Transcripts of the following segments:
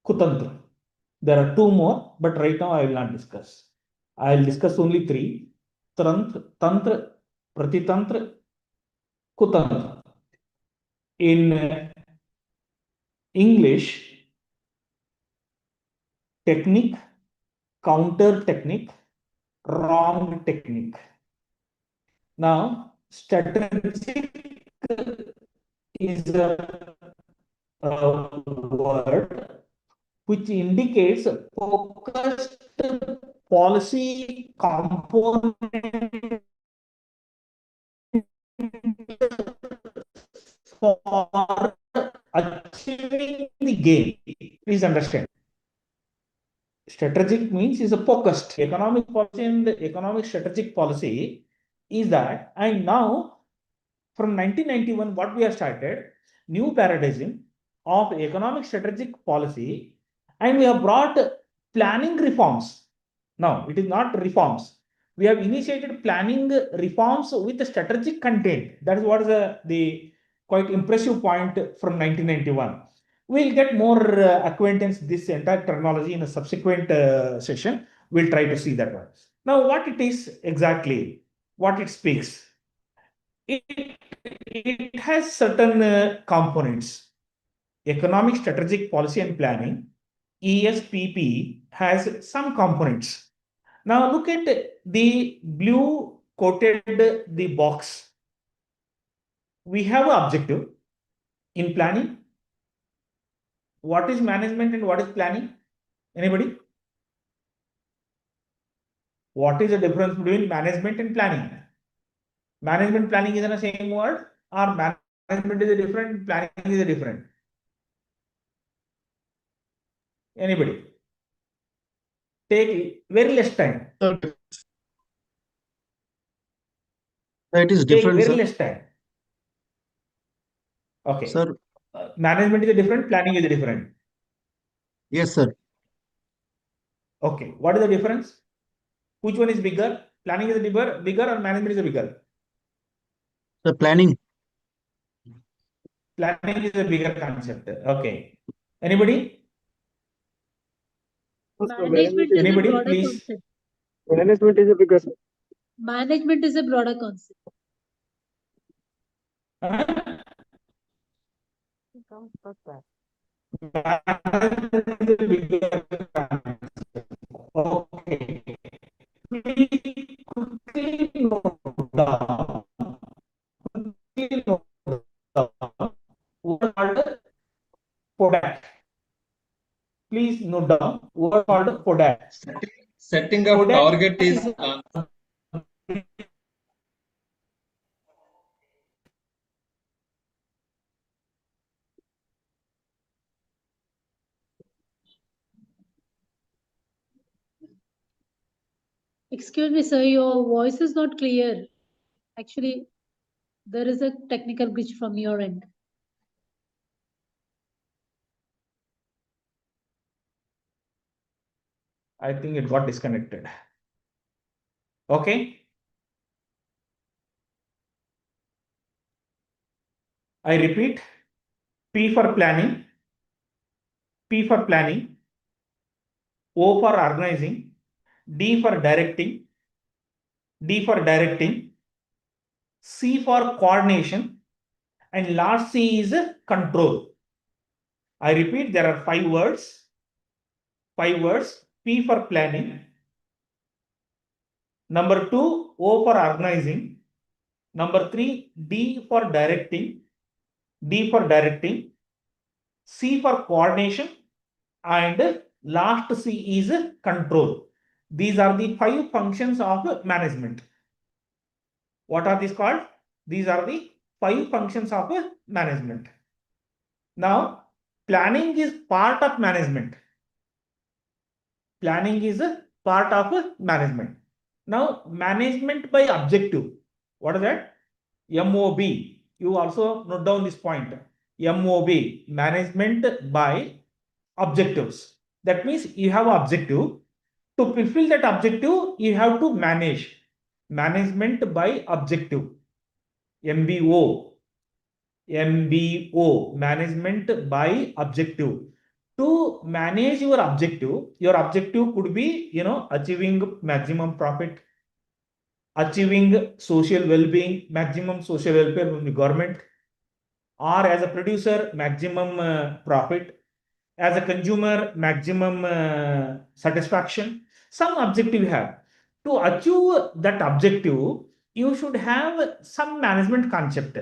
Kutantra. There are two more, but right now I will not discuss. I will discuss only three. Tantra, Pratitantra, Kutantra. In English, technique, counter technique, wrong technique. Now, strategic is a word which indicates focused policy component for achieving the gain. Please understand. Strategic means is a focused economic policy, and the economic strategic policy is that. And now, from 1991, what we have started, new paradigm of economic strategic policy, and we have brought planning reforms. Now, it is not reforms. We have initiated planning reforms with the strategic content. That is what is the quite impressive point from 1991. We'll get more acquaintance this entire terminology in a subsequent session. We'll try to see that one. Now, what it is exactly, what it speaks. It has certain components. Economic strategic policy and planning, ESPP, has some components. Now look at the blue coated the box. We have an objective in planning. What is management and what is planning? Anybody? What is the difference between management and planning? Management planning is in the same word, or management is a different, planning is a different? Anybody? Take very less time. It is different, Take very sir. less time. Okay. Sir. Management is a different, planning is a different. Yes, sir. Okay. What is the difference? Which one is bigger? Planning is bigger or management is bigger? The planning. Planning is a bigger concept. Okay. Anybody? Management is Anybody, a broader please? concept. Management is a bigger. Management is a broader concept. Okay. Please quickly note down. Word called PODAT. Please note down word called PODAT. Setting of target is Excuse me, sir, your voice is not clear. Actually, there is a technical glitch from your end. I think it got disconnected. Okay. I repeat, P for planning, P for planning, O for organizing, D for directing, D for directing, C for coordination, and last C is control. I repeat, there are 5 words. 5 words. P for planning. Number 2, O for organizing. Number 3, D for directing. D for directing. C for coordination. And last C is control. These are the 5 functions of management. What are these called? These are the 5 functions of management. Now, planning is part of management. Planning is a part of management. Now, management by objective. What is that? MOB. You also note down this point. MOB, management by objectives. That means you have an objective. To fulfill that objective, you have to manage. Management by objective. MBO. MBO, management by objective. to manage your objective could be, achieving maximum profit, achieving social well-being, maximum social welfare from the government, or as a producer, maximum profit, as a consumer, maximum satisfaction. Some objective you have. To achieve that objective, you should have some management concept.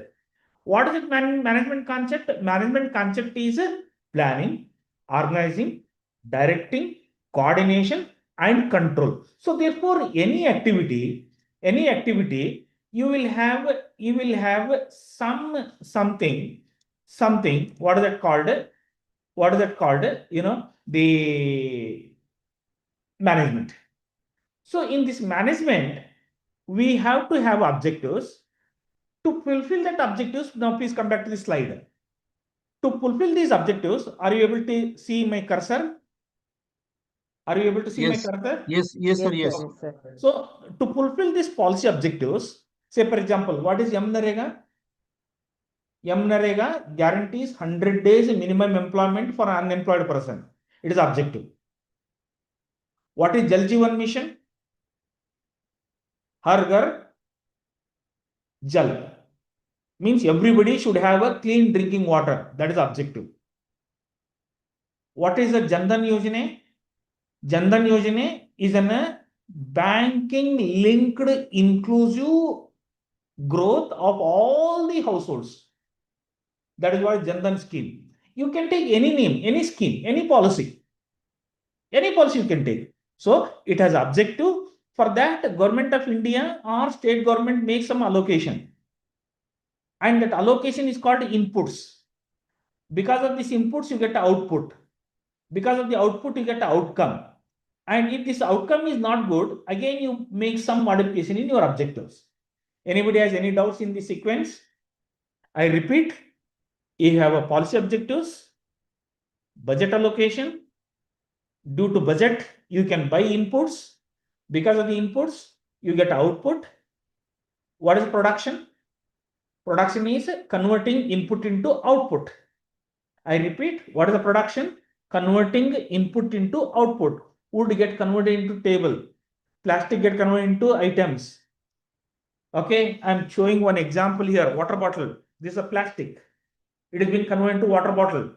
What is it, management concept? Management concept is planning, organizing, directing, coordination, and control. So therefore, any activity, you will have something. What is that called? The management. So in this management, we have to have objectives. To fulfill that objectives, now please come back to the slide. To fulfill these objectives, are you able to see my cursor? Are you able to see my Yes. cursor? Yes, sir, yes. So to fulfill these policy objectives, say for example, what is MNREGA? MNREGA guarantees 100 days minimum employment for an unemployed person. It is objective. What is Jal Jeevan Mission? Har Ghar Jal. Means everybody should have a clean drinking water. That is objective. What is the Jan Dhan Yojana? Jan Dhan Yojana is a banking linked inclusive growth of all the households. That is what Jan Dhan scheme. You can take any name, any scheme, any policy. Any policy you can take. So it has objective. For that, Government of India or state government makes some allocation. And that allocation is called inputs. Because of these inputs, you get output. Because of the output, you get outcome. And if this outcome is not good, again, you make some modification in your objectives. Anybody has any doubts in the sequence? I repeat, you have a policy objectives, budget allocation. Due to budget, you can buy inputs. Because of the inputs, you get output. What is production? Production is converting input into output. I repeat, what is the production? Converting input into output. Wood get converted into table. Plastic get converted into items. Okay, I'm showing one example here. Water bottle. This is a plastic. It has been converted into water bottle.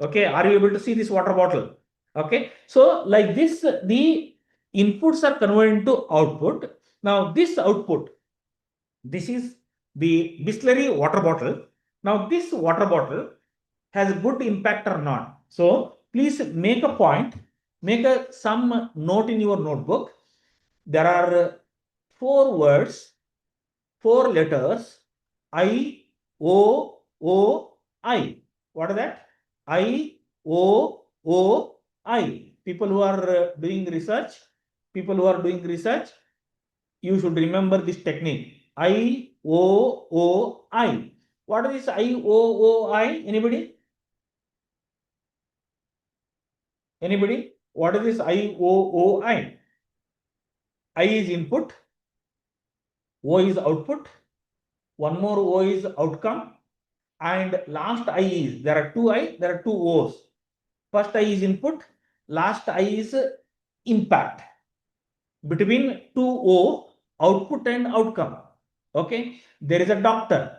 Okay, are you able to see this water bottle? Okay, so like this, the inputs are converted into output. Now this output, this is the Bisleri water bottle. Now this water bottle has a good impact or not. So please make a point, make some note in your notebook. There are 4 words, 4 letters, I, O, O, I. What is that? I, O, O, I. People who are doing research, you should remember this technique. I, O, O, I. What is this I, O, O, I? Anybody? Anybody? What is this I, O, O, I? I is input, O is output, one more O is outcome, and last I is, there are 2 I, there are 2 O's. First I is input, last I is impact. Between 2 O, output and outcome. Okay, there is a doctor.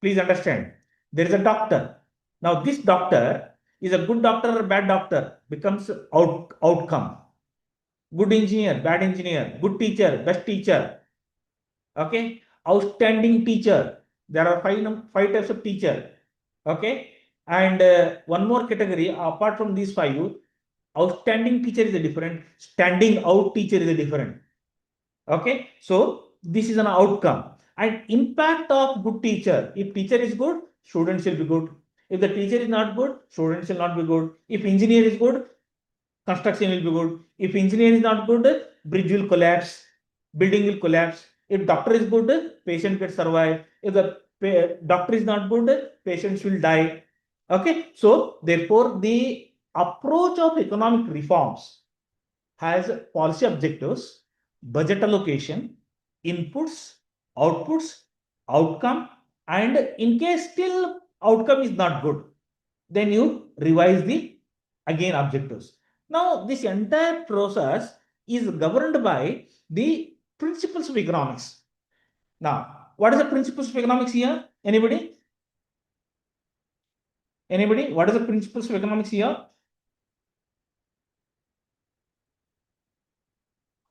Please understand, there is a doctor. Now this doctor is a good doctor or bad doctor, becomes outcome. Good engineer, bad engineer, good teacher, best teacher. Okay, outstanding teacher. There are 5 types of teacher. Okay, and one more category apart from these 5. Outstanding teacher is a different, standing out teacher is a different. Okay, so this is an outcome. And impact of good teacher. If teacher is good, students will be good. If the teacher is not good, students will not be good. If engineer is good, construction will be good. If engineer is not good, bridge will collapse, building will collapse. If doctor is good, patient can survive. If the doctor is not good, patients will die. Okay, so therefore the approach of economic reforms has policy objectives, budget allocation, inputs, outputs, outcome, and in case still outcome is not good, then you revise the again objectives. Now, this entire process is governed by the principles of economics. Now, what is the principles of economics here? Anybody? Anybody? What is the principles of economics here?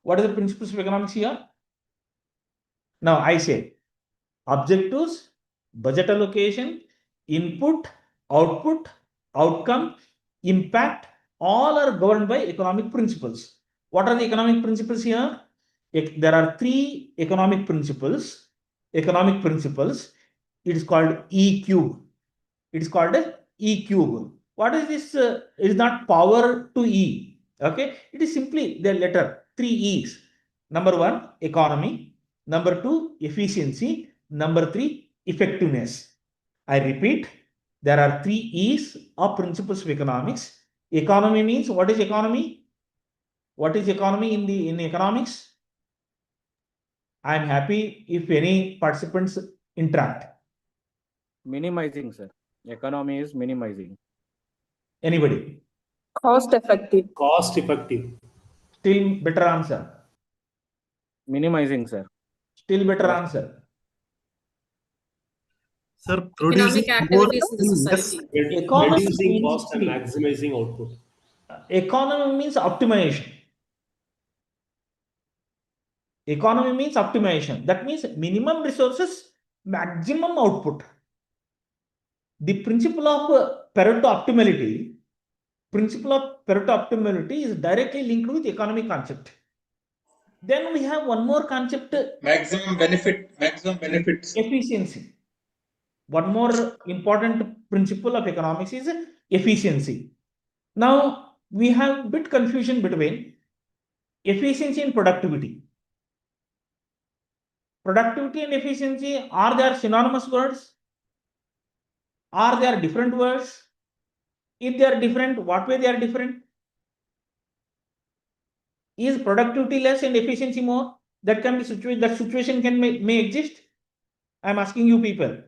What is the principles of economics here? Now, I say objectives, budget allocation, input, output, outcome, impact, all are governed by economic principles. What are the economic principles here? There are three economic principles. Economic principles. It is called E cube. It is called E cube. What is this? It is not power to E. Okay. It is simply the letter, three E's. Number one, economy. Number two, efficiency. Number three, effectiveness. I repeat, there are three E's of principles of economics. Economy means, what is economy? What is economy in economics? I am happy if any participants interact. Minimizing, sir. Economy is minimizing. Anybody? Cost effective. Cost effective. Still better answer. Minimizing, sir. Still better answer. Sir, producing Economic more activities in the and less. society. Economy Reducing means cost and maximizing output. Economy means optimization. Economy means optimization. That means minimum resources, maximum output. The principle of Pareto optimality, is directly linked with economic concept. Then we have one more concept, Maximum benefits. efficiency. One more important principle of economics is efficiency. Now, we have bit confusion between efficiency and productivity. Productivity and efficiency, are they synonymous words? Are they different words? If they are different, what way they are different? Is productivity less and efficiency more? That can be situation may exist. I am asking you people.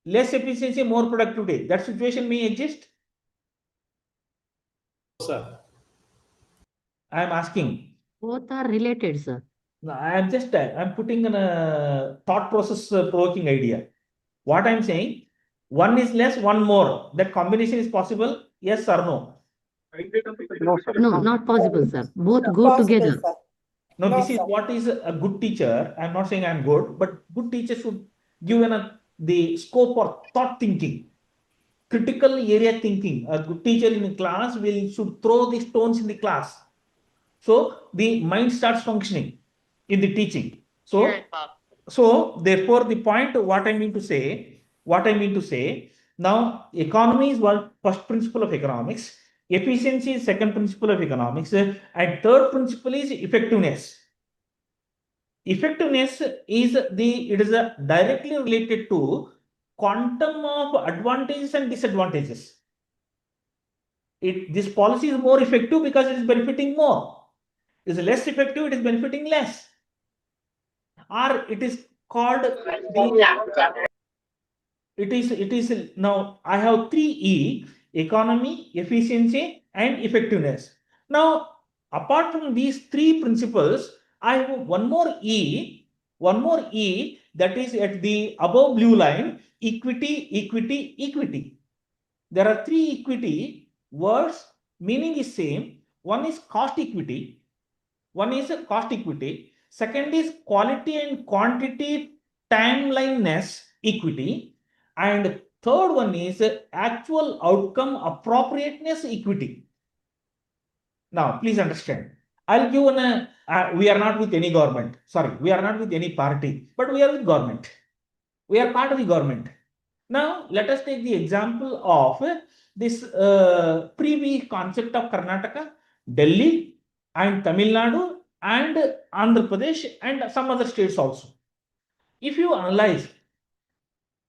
Less efficiency, more productivity. That situation may exist. Sir. I am asking. Both are related, sir. I am just I'm putting in a thought process provoking idea. What I'm saying, one is less, one more. That combination is possible? Yes or no? No, sir. No, not possible, sir. Both go together. No, this is what is a good teacher. I'm not saying I'm good, but good teacher should give the scope for thought thinking, critical area thinking. A good teacher in class should throw the stones in the class. So the mind starts functioning in the teaching. So therefore, the point, what I mean to say, now economy is one first principle of economics, efficiency is second principle of economics, and third principle is effectiveness. Effectiveness is directly related to quantum of advantages and disadvantages. This policy is more effective because it is benefiting more. Is less effective, it is benefiting less. Or it is called now I have three E: economy, efficiency, and effectiveness. Now, apart from these three principles, I have one more E, that is at the above blue line: equity, equity, equity. There are three equity words, meaning is same. One is cost equity. Second is quality and quantity timeliness equity. And third one is actual outcome appropriateness equity. Now, please understand. I'll give we are not with any government. Sorry, we are not with any party, but we are with government. We are part of the government. Now, let us take the example of this previous concept of Karnataka, Delhi, and Tamil Nadu, and Andhra Pradesh, and some other states also. If you analyze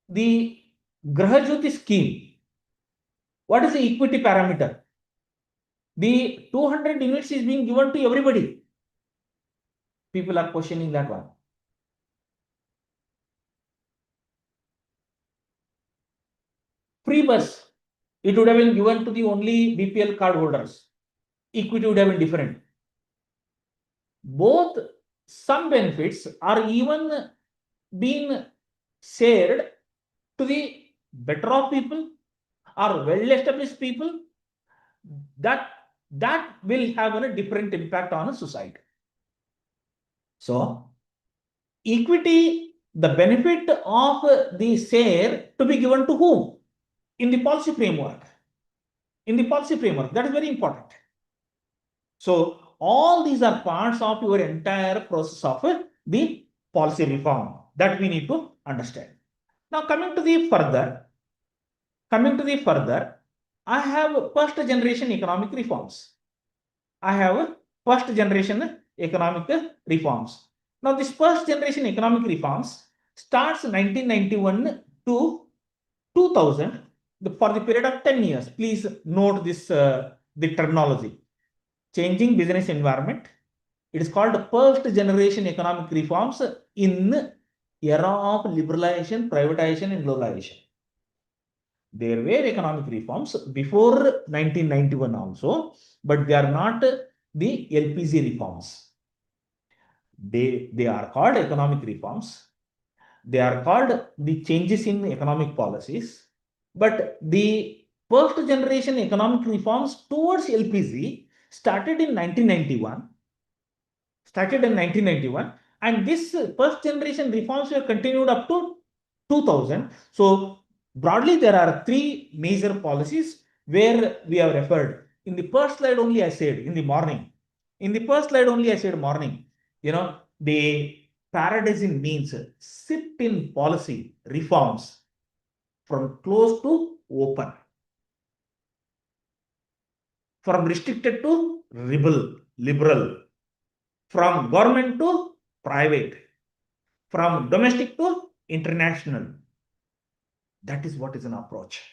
the Grahajyoti scheme, what is the equity parameter? The 200 units is being given to everybody. People are questioning that one. Free bus. it would have been given to the only BPL card holders. Equity would have been different. Both some benefits are even being shared to the better off people or well-established people. That will have a different impact on a society. So, equity, the benefit of the share to be given to whom? In the policy framework. In the policy framework, that is very important. So, all these are parts of your entire process of the policy reform that we need to understand. Now, coming to the further, I have first generation economic reforms. Now, this first generation economic reforms starts 1991 to 2000 for the period of 10 years. Please note this, the terminology. Changing business environment. It is called first generation economic reforms in era of liberalization, privatization, and globalization. There were economic reforms before 1991 also, but they are not the LPG reforms. They are called economic reforms. They are called the changes in economic policies. But the first generation economic reforms towards LPG started in 1991. And this first generation reforms were continued up to 2000. So, broadly, there are three major policies where we have referred. In the first slide only I said in the morning. The paradigm means shift in policy reforms from closed to open, from restricted to liberal, from government to private, from domestic to international. That is what is an approach.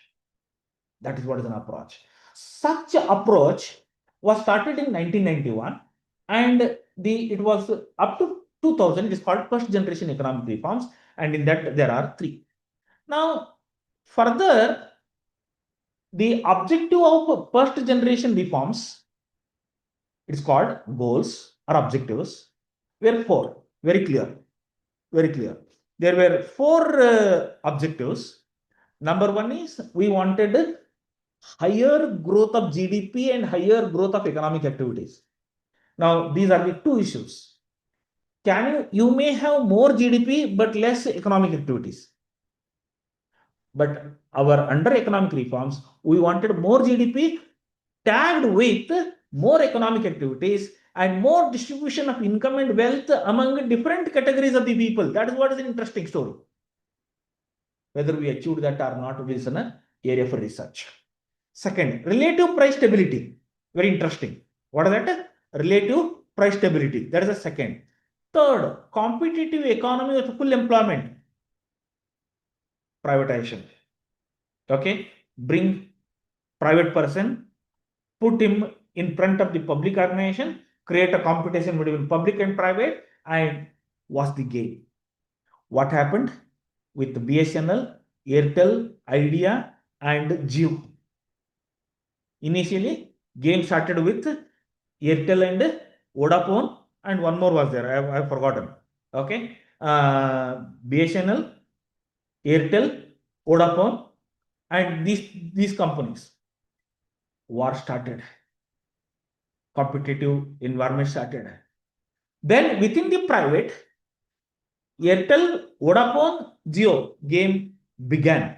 Such approach was started in 1991 and it was up to 2000. It is called first generation economic reforms, and in that there are three. Now, further, the objective of first generation reforms, it is called goals or objectives, were four. Very clear. There were four objectives. Number one is we wanted higher growth of GDP and higher growth of economic activities. Now, these are the two issues. You may have more GDP but less economic activities. But under economic reforms, we wanted more GDP tagged with more economic activities and more distribution of income and wealth among different categories of the people. That is what is an interesting story. Whether we achieved that or not is an area for research. Second, relative price stability. Very interesting. What is that? Relative price stability. That is the second. Third, competitive economy with full employment. Privatization. Okay. Bring private person, put him in front of the public organization, create a competition between public and private, and what's the game? What happened with BSNL, Airtel, Idea, and Jio? Initially, game started with Airtel and Vodafone, and one more was there. I have forgotten. Okay. BSNL, Airtel, Vodafone, and these companies. War started. Competitive environment started. Then within the private, Airtel, Vodafone, Jio, game began.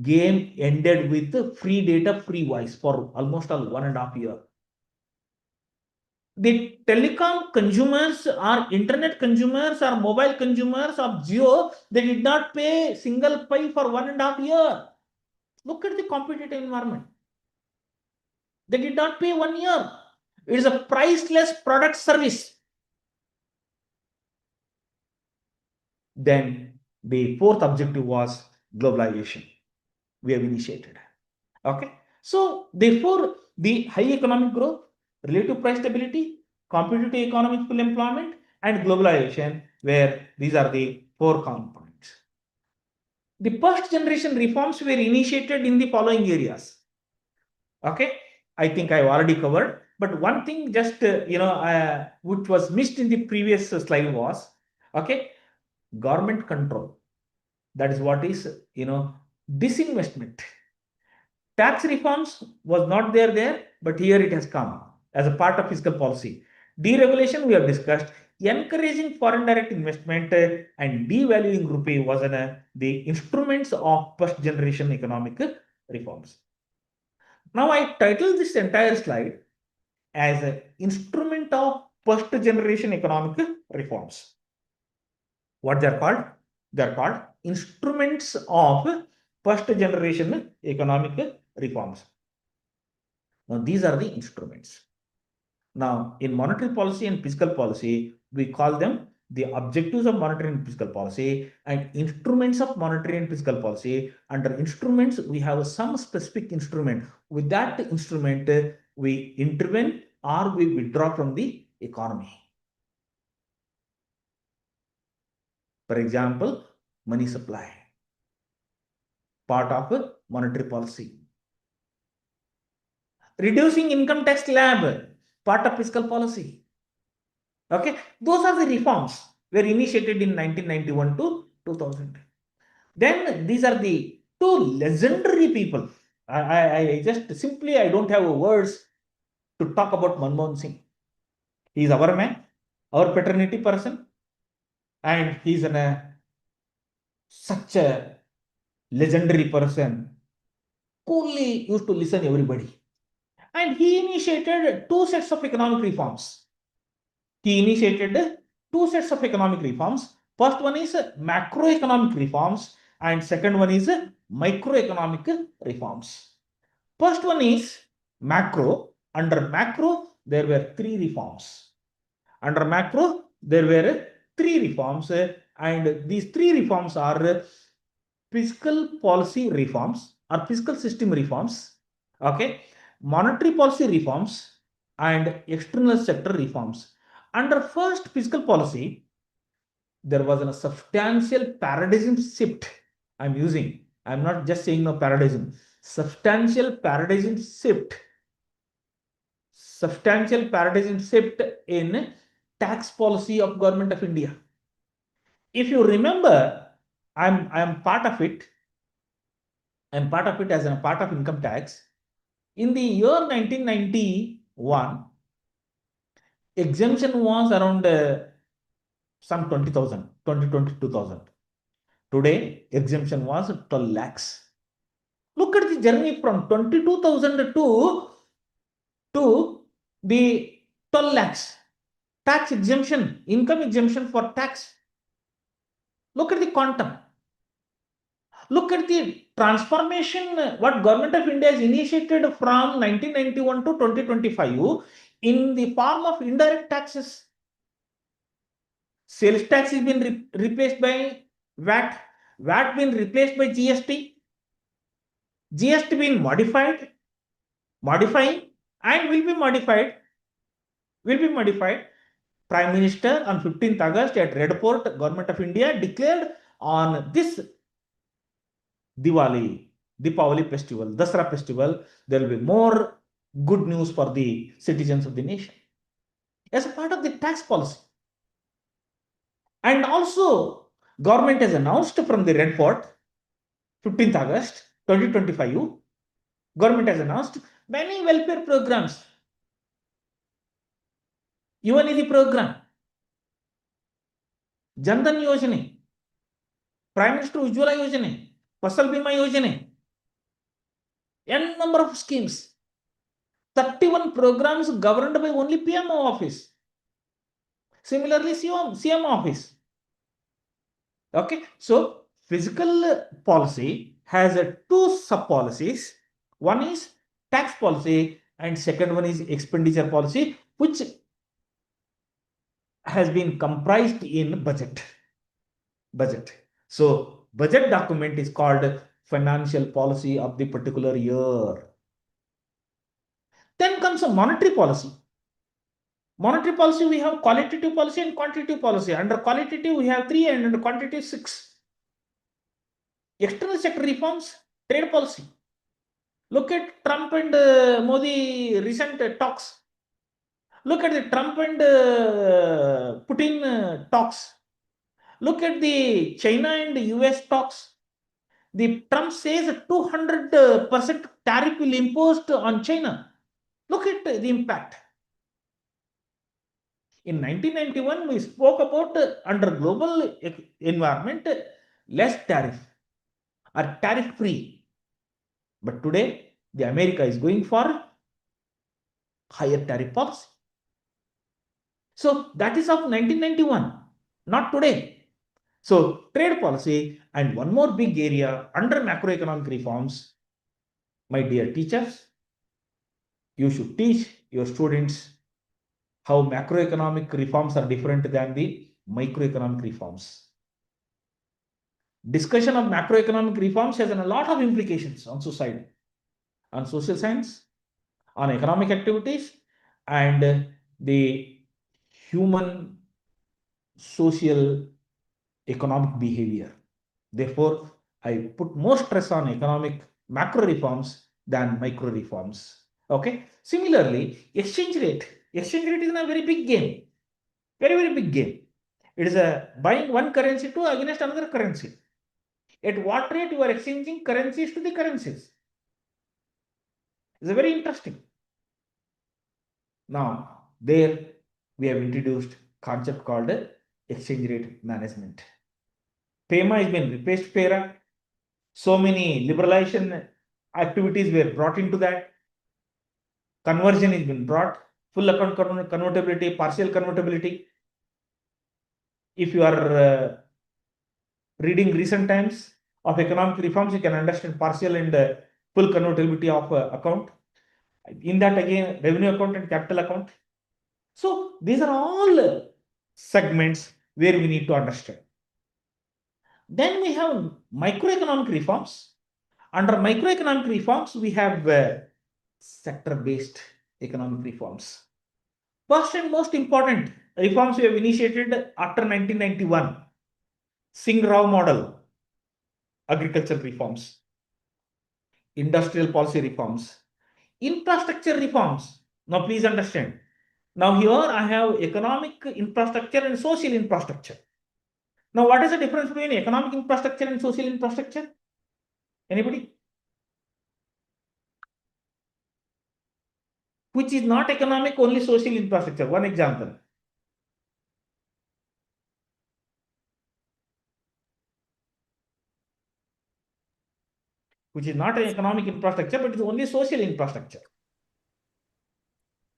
Game ended with free data, free voice for almost 1.5 years. The telecom consumers or internet consumers or mobile consumers of Jio, they did not pay single pay for 1.5 years. Look at the competitive environment. They did not pay 1 year. It is a priceless product service. Then the fourth objective was globalization. We have initiated. Okay. So therefore, the high economic growth, relative price stability, competitive economic full employment, and globalization, where these are the four components. the first generation reforms were initiated in the following areas. Okay, I think I've already covered, but one thing just, which was missed in the previous slide was, okay, government control. That is what is, disinvestment. Tax reforms was not there, but here it has come as a part of fiscal policy. Deregulation we have discussed. Encouraging foreign direct investment and devaluing rupee was the instruments of first generation economic reforms. Now I titled this entire slide as an instrument of first generation economic reforms. What they are called? They are called instruments of first generation economic reforms. Now, these are the instruments. Now, in monetary policy and fiscal policy, we call them the objectives of monetary and fiscal policy and instruments of monetary and fiscal policy. Under instruments, we have some specific instrument. With that instrument, we intervene or we withdraw from the economy. For example, money supply, part of monetary policy. Reducing income tax slab, part of fiscal policy. Okay, those are the reforms were initiated in 1991 to 2000. Then these are the two legendary people. I just simply, I don't have words to talk about Manmohan Singh. He is our man, our paternity person, and he is such a legendary person. Coolly used to listen everybody. And he initiated two sets of economic reforms. He initiated two sets of economic reforms. First one is macroeconomic reforms and second one is microeconomic reforms. First one is macro. Under macro, there were three reforms. Under macro, there were three reforms and these three reforms are fiscal policy reforms or fiscal system reforms, okay, monetary policy reforms and external sector reforms. Under first fiscal policy, there was a substantial paradigm shift. I'm not just saying no paradigm, substantial paradigm shift in tax policy of Government of India. If you remember, I'm part of it. I'm part of it as a part of income tax. In the year 1991, exemption was around some 20,000, 22,000. Today, exemption was 12 lakhs. Look at the journey from 22,000 to the 12 lakhs. Tax exemption, income exemption for tax. Look at the quantum. Look at the transformation what Government of India has initiated from 1991 to 2025 in the form of indirect taxes. Sales tax has been replaced by VAT, VAT been replaced by GST, GST been modifying and will be modified. Prime Minister on 15th August at Red Fort, Government of India declared on this Deepavali festival, Dasara festival, there will be more good news for the citizens of the nation as a part of the tax policy. And also, government has announced from the Red Fort, 15th August 2025, government has announced many welfare programs. Yuvanidhi program, Jandan Yojana, Prime Minister Ujjwala Yojana, Fasal Bima Yojana, n number of schemes, 31 programs governed by only PMO office. Similarly, CM office. Okay, so fiscal policy has two sub policies. One is tax policy and second one is expenditure policy, which has been comprised in budget. So budget document is called financial policy of the particular year. Then comes a monetary policy. Monetary policy, we have qualitative policy and quantitative policy. Under qualitative, we have 3 and under quantitative 6. External sector reforms, trade policy. Look at Trump and Modi recent talks. Look at the Trump and Putin talks. Look at the China and US talks. The Trump says 200% tariff will imposed on China. Look at the impact. In 1991, we spoke about under global environment, less tariff or tariff free. But today, the America is going for higher tariff policy. So that is of 1991, not today. So trade policy and one more big area under macroeconomic reforms, my dear teachers, you should teach your students how macroeconomic reforms are different than the microeconomic reforms. Discussion of macroeconomic reforms has a lot of implications on society, on social science, on economic activities, and the human social economic behavior. Therefore, I put more stress on economic macro reforms than micro reforms. Okay. Similarly, exchange rate. Exchange rate is a very big game. Very, very big game. It is a buying one currency to against another currency. At what rate you are exchanging currencies to the currencies? It's very interesting. Now, there we have introduced concept called exchange rate management. PEMA has been replaced PERA. So many liberalization activities were brought into that. Conversion has been brought. Full account convertibility, partial convertibility. If you are reading recent times of economic reforms, you can understand partial and full convertibility of account. In that again, revenue account and capital account. So these are all segments where we need to understand. Then we have microeconomic reforms. Under microeconomic reforms, we have sector-based economic reforms. First and most important reforms we have initiated after 1991, Singh Rao model, agriculture reforms, industrial policy reforms, infrastructure reforms. Now please understand. Now here I have economic infrastructure and social infrastructure. Now what is the difference between economic infrastructure and social infrastructure? Anybody? Which is not economic, only social infrastructure. One example. Which is not an economic infrastructure, but it's only social infrastructure.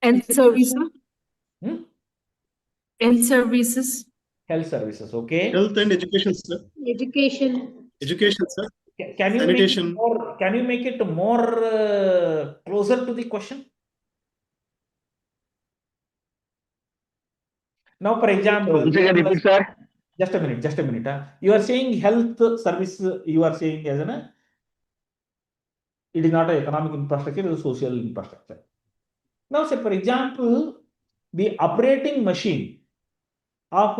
And services. Hmm? And services. Health services, okay. Health and education, sir. Education. Education, sir. Can you Sanitation. make it more closer to the question? Now, for example, just a minute. You are saying health service, you are saying as an it is not an economic infrastructure, it is a social infrastructure. Now, say for example, the operating machine of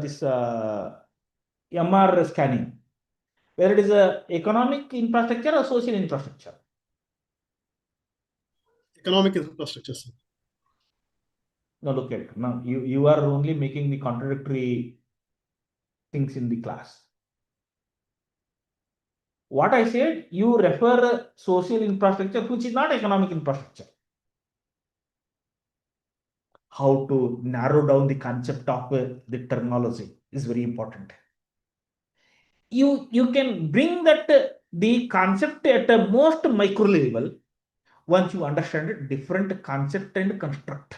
this MR scanning, whether it is a economic infrastructure or social infrastructure. Economic infrastructure, sir. Now look at now you are only making the contradictory things in the class. What I said, you refer social infrastructure, which is not economic infrastructure. How to narrow down the concept of the terminology is very important. You can bring that the concept at a most micro level once you understand it, different concept and construct.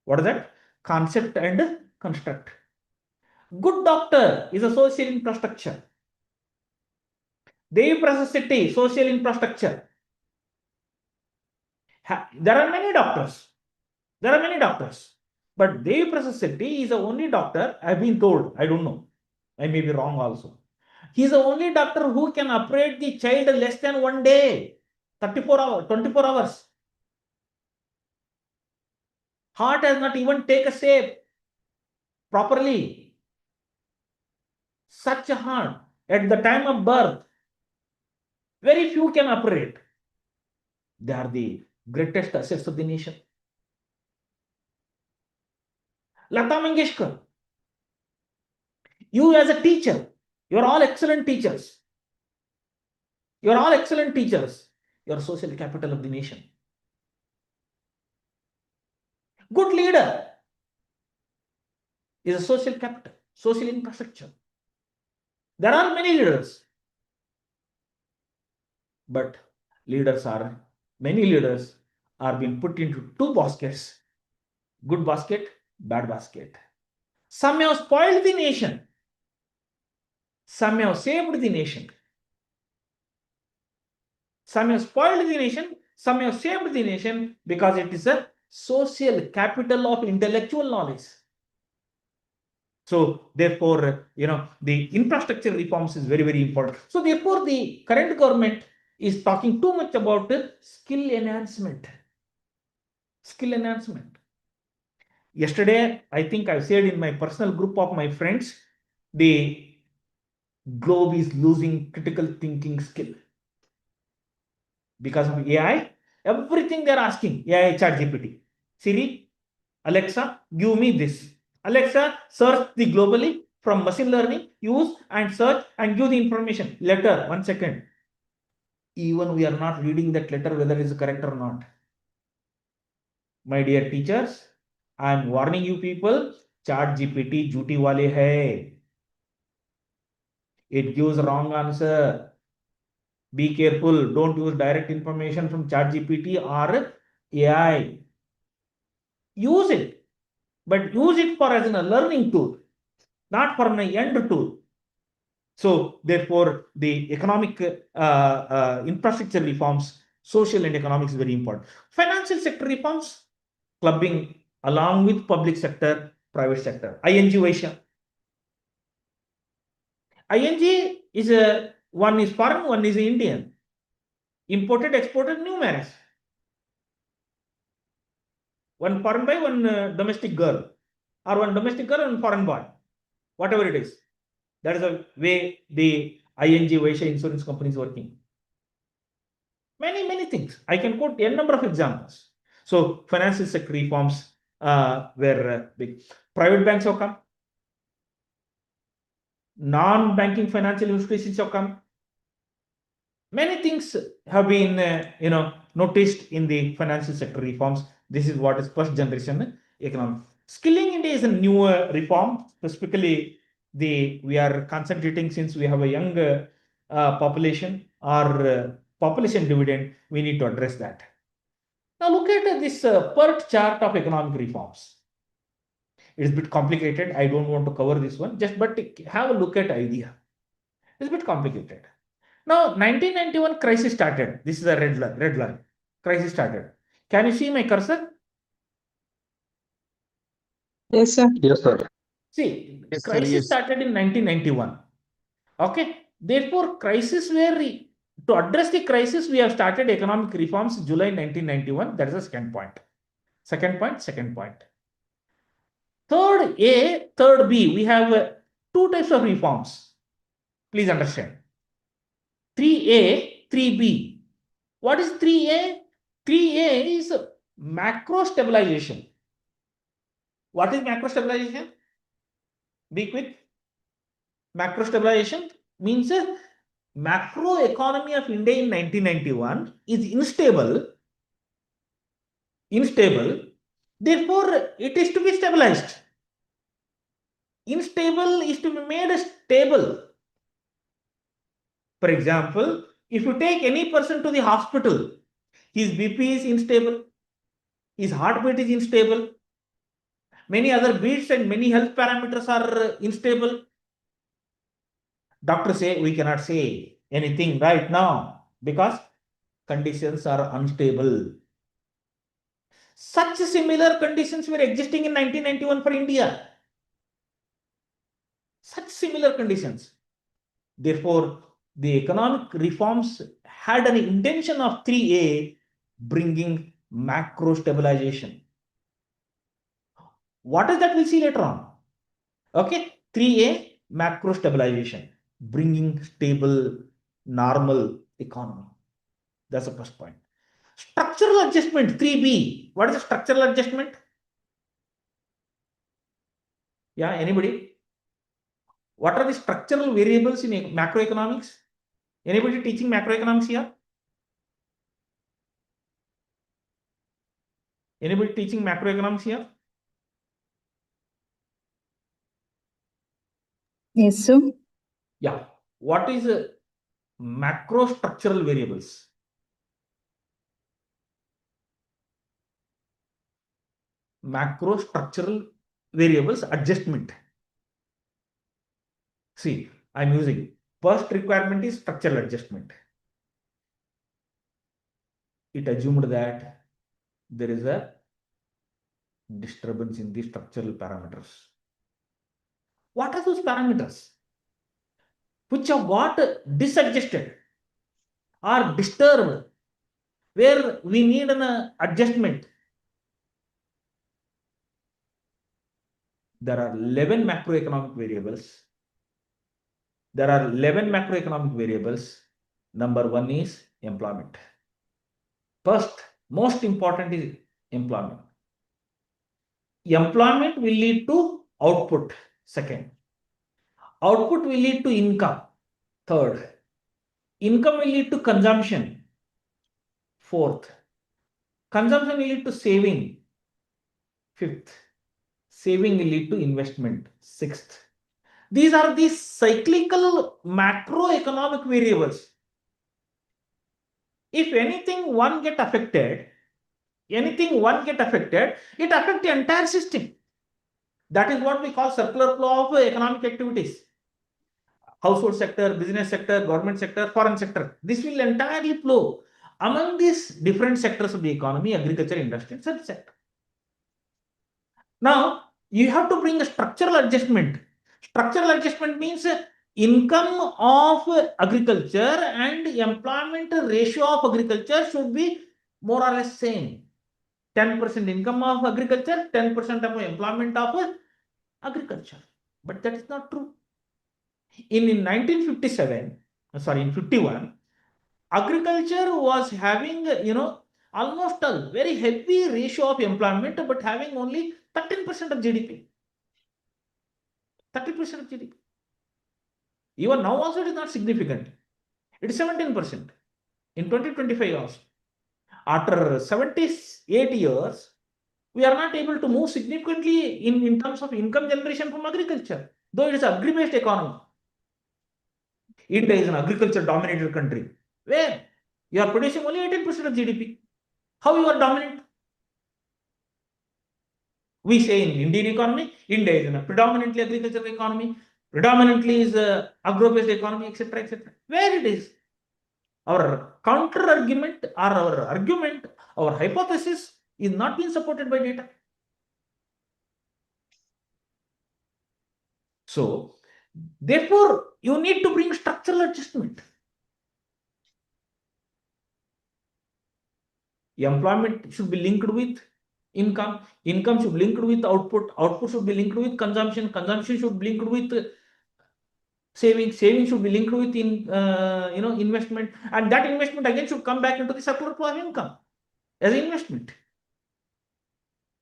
What is that? Concept and construct. Good doctor is a social infrastructure. Devi Prasad City, social infrastructure. There are many doctors. But Devi Prasad City is the only doctor, I've been told, I don't know. I may be wrong also. He is the only doctor who can operate the child less than 1 day, 34 hours, 24 hours. Heart has not even taken a shape properly. Such a heart. at the time of birth. Very few can operate. They are the greatest assets of the nation. Lata Mangeshkar, you as a teacher, you're all excellent teachers. You're all excellent teachers. You're social capital of the nation. Good leader is a social capital, social infrastructure. There are many leaders, but many leaders are being put into two baskets: good basket, bad basket. Some have spoiled the nation. Some have saved the nation. Some have spoiled the nation. Some have saved the nation because it is a social capital of intellectual knowledge. So therefore, the infrastructure reforms is very, very important. So therefore, the current government is talking too much about skill enhancement. Skill enhancement. Yesterday, I think I've said in my personal group of my friends, the globe is losing critical thinking skill. Because of AI, everything they're asking, AI, ChatGPT, Siri, Alexa, give me this. Alexa, search the globally from machine learning, use and search and give the information. Letter, 1 second. Even we are not reading that letter whether it is correct or not. My dear teachers, I am warning you people, ChatGPT jhuti wale hai. It gives wrong answer. Be careful. Don't use direct information from ChatGPT or AI. Use it, but use it for as a learning tool, not for an end tool. So therefore, the economic infrastructure reforms, social and economics is very important. Financial sector reforms, clubbing along with public sector, private sector. ING Vaishya. ING is one is foreign, one is Indian. Imported, exported, new marriage. One foreign boy, one domestic girl, or one domestic girl and foreign boy, whatever it is. That is the way the ING Vaishya insurance company is working. Many things. I can quote a number of examples. So financial sector reforms were big. Private banks have come. Non-banking financial institutions have come. Many things have been noticed in the financial sector reforms. This is what is first generation economic. Skilling India is a new reform. Specifically, we are concentrating, since we have a young population or population dividend, we need to address that. Now look at this PERT chart of economic reforms. It's a bit complicated. I don't want to cover this one, but have a look at idea. It's a bit complicated. Now, 1991 crisis started. This is a red line. Crisis started. Can you see my cursor? Yes, sir. Yes, sir. See, Yes, sir, crisis yes. started in 1991. Okay. Therefore, to address the crisis, we have started economic reforms July 1991. That is the second point. Second point. Third A, third B. We have two types of reforms. Please understand. 3A, 3B. What is 3A? 3A is macro stabilization. What is macro stabilization? Be quick. Macro stabilization means macro economy of India in 1991 is unstable. Therefore, it is to be stabilized. Unstable is to be made stable. For example, if you take any person to the hospital, his BP is unstable, his heartbeat is unstable, many other beats and many health parameters are unstable. Doctors say we cannot say anything right now because conditions are unstable. Such similar conditions were existing in 1991 for India. Such similar conditions. Therefore, the economic reforms had an intention of 3A, bringing macro stabilization. What is that? We'll see later on. Okay, 3A, macro stabilization. bringing stable, normal economy. That's the first point. Structural adjustment 3B. What is the structural adjustment? Yeah, anybody? What are the structural variables in macroeconomics? Anybody teaching macroeconomics here? Anybody teaching macroeconomics here? Yes, sir. Yeah. What is macro structural variables? Macro structural variables adjustment. See, I'm using first requirement is structural adjustment. It assumed that there is a disturbance in the structural parameters. What are those parameters which have got disadjusted or disturbed, where we need an adjustment? There are 11 macroeconomic variables. There are 11 macroeconomic variables. Number one is employment. First, most important is employment. Employment will lead to output. Second, output will lead to income. Third, income will lead to consumption. Fourth, consumption will lead to saving. Fifth, saving will lead to investment. Sixth, these are the cyclical macroeconomic variables. If anything one get affected, it affects the entire system. That is what we call circular flow of economic activities. Household sector, business sector, government sector, foreign sector. This will entirely flow among these different sectors of the economy, agriculture, industry, and service sector. Now, you have to bring a structural adjustment. Structural adjustment means income of agriculture and employment ratio of agriculture should be more or less same. 10% income of agriculture, 10% of employment of agriculture. But that is not true. In 1957, sorry, in 51, agriculture was having, almost a very heavy ratio of employment, but having only 13% of GDP. 30% of GDP. Even now also it is not significant. It is 17% in 2025 also. After 78 years, we are not able to move significantly in terms of income generation from agriculture, though it is an agri-based economy. India is an agriculture dominated country where you are producing only 18% of GDP. How you are dominant? We say in Indian economy, India is a predominantly agricultural economy, predominantly is a agro-based economy, etc., etc. Where it is? Our counter argument or our argument, our hypothesis is not being supported by data. So, therefore, you need to bring structural adjustment. Employment should be linked with income. Income should be linked with output. Output should be linked with consumption. Consumption should be linked with saving. Saving should be linked with investment. And that investment again should come back into the circular flow of income as investment